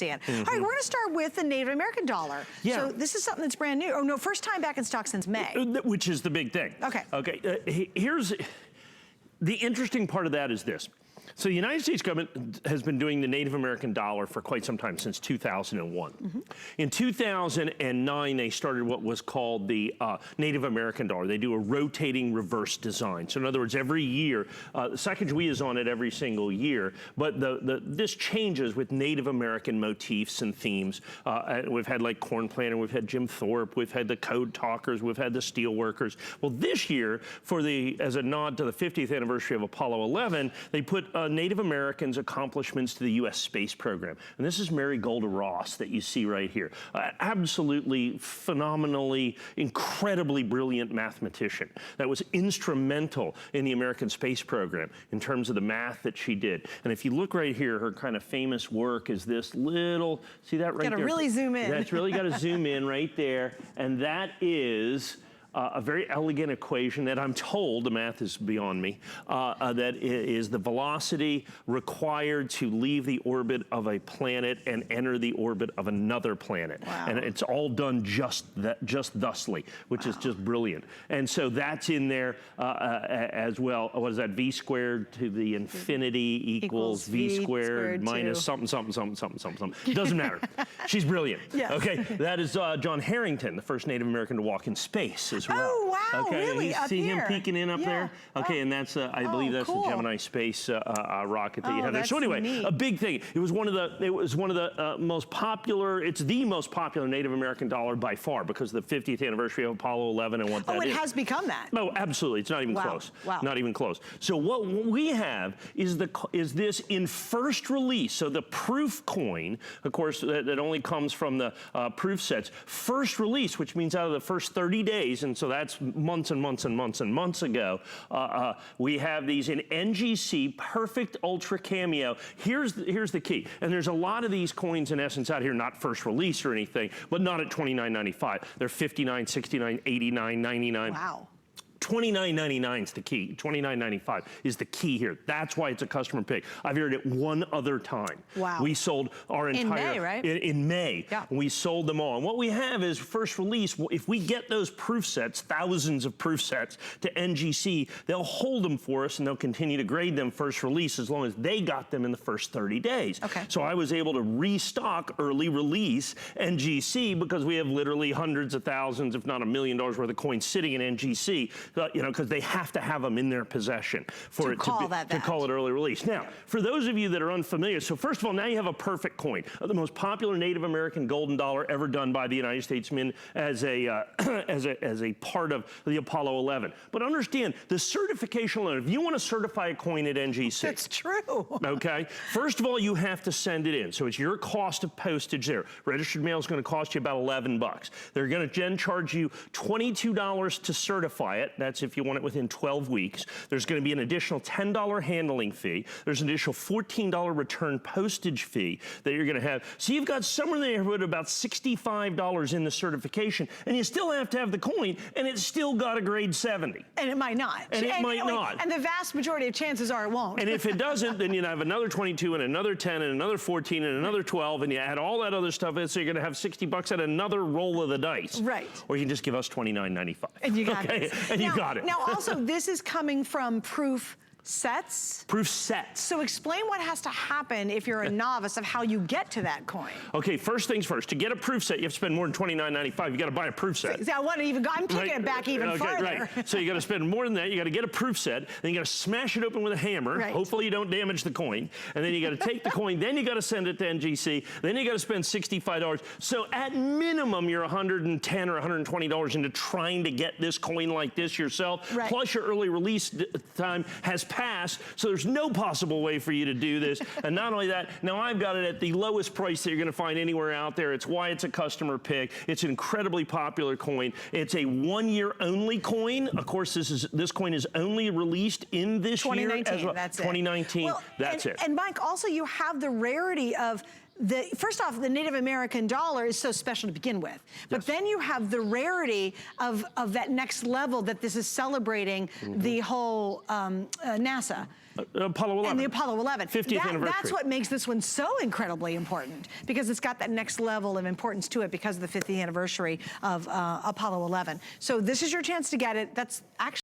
All right, we're going to start with the Native American dollar. Yeah. So this is something that's brand new. Oh no, first time back in stock since May. Which is the big thing. Okay. Okay, here's, the interesting part of that is this. So the United States government has been doing the Native American dollar for quite some time, since 2001. In 2009, they started what was called the Native American dollar. They do a rotating reverse design. So in other words, every year, Sacagawea is on it every single year, but this changes with Native American motifs and themes. We've had like Corn Planter, we've had Jim Thorpe, we've had the Code Talkers, we've had the Steel Workers. Well, this year, as a nod to the 50th anniversary of Apollo 11, they put Native Americans' accomplishments to the U.S. space program. And this is Mary Golda Ross that you see right here. Absolutely, phenomenally, incredibly brilliant mathematician that was instrumental in the American space program in terms of the math that she did. And if you look right here, her kind of famous work is this little, see that right there? Gotta really zoom in. That's really gotta zoom in right there. And that is a very elegant equation that I'm told, the math is beyond me, that is the velocity required to leave the orbit of a planet and enter the orbit of another planet. Wow. And it's all done just thusly, which is just brilliant. And so that's in there as well. What is that? V squared to the infinity equals V squared minus something, something, something, something, something, something. Doesn't matter. She's brilliant. Yes. Okay, that is John Harrington, the first Native American to walk in space as well. Oh, wow, okay, really? You up see here. him peeking in up there? Okay, and that's, I believe that's cool. the Gemini space rocket that you have there. That's So anyway, neat. a big thing. It was one of the most popular, it's the most popular Native American dollar by far because of the 50th anniversary of Apollo 11 and what that is. Oh, it has become that. No, absolutely. It's not even close. Wow. Not even close. So what we have is this in first release. So the proof coin, of course, that only comes from the proof sets. First release, which means out of the first 30 days, and so that's months and months and months and months ago. We have these in NGC, perfect ultra cameo. Here's the key. And there's a lot of these coins in essence out here, not first release or anything, but not at $29.95. They're $59, $69, $89, $99. Wow. $29.99 is the key. $29.95 is the key here. That's why it's a customer pick. I've heard it one other time. Wow. We sold our entire... In May, right? In May. Yeah. We sold them all. And what we have is first release. If we get those proof sets, thousands of proof sets to NGC, they'll hold them for us and they'll continue to grade them first release as long as they got them in the first 30 days. Okay. So I was able to restock early release NGC because we have literally hundreds of thousands, if not $1 million worth of coins sitting in NGC. You know, because they have to have them in their possession for it to call it early release. Now, for those of you that are unfamiliar, so first of all, now you have a perfect coin, the most popular Native American golden dollar ever done by the United States Mint as a part of the Apollo 11. But understand, the certification alone, if you want to certify a coin at NGC. That's true. Okay, first of all, you have to send it in. So it's your cost of postage there. Registered mail is going to cost you about 11 bucks. They're going to then charge you $22 to certify it. That's if you want it within 12 weeks. There's going to be an additional $10 handling fee. There's an additional $14 return postage fee that you're going to have. So you've got somewhere in the neighborhood of about $65 in the certification, and you still have to have the coin, and it's still got a grade 70. And it might not. And it might not. And the vast majority of chances are it won't. And if it doesn't, then you have another 22 and another 10 and another 14 and another 12, and you add all that other stuff in, so you're going to have 60 bucks at another roll of the dice. Right. Or you can just give us $29.95. And you got it. And you got it. Now also, this is coming from proof sets? Proof sets. So explain what has to happen if you're a novice of how you get to that coin. Okay, first things first. To get a proof set, you have to spend more than $29.95. You got to buy a proof set. See, I'm taking it back even farther. Right. So you got to spend more than that. You got to get a proof set. Then you got to smash it open with a hammer. Right. Hopefully you don't damage the coin. And then you got to take the coin. Then you got to send it to NGC. Then you got to spend $65. So at minimum, you're $110 or $120 into trying to get this coin like this yourself. Right. Plus your early release time has passed. So there's no possible way for you to do this. And not only that, now I've got it at the lowest price that you're going to find anywhere out there. It's why it's a customer pick. It's an incredibly popular coin. It's a 1 year only coin. Of course, this coin is only released in this year. 2019, that's it. 2019, well, that's it. And Mike, also you have the rarity of first off, the Native American dollar is so special to begin with. But then you have the rarity of that next level that this is celebrating the whole NASA. Apollo 11. And the Apollo 11. 50th anniversary. That's what makes this one so incredibly important, because it's got that next level of importance to it because of the 50th anniversary of Apollo 11. So this is your chance to get it. That's actually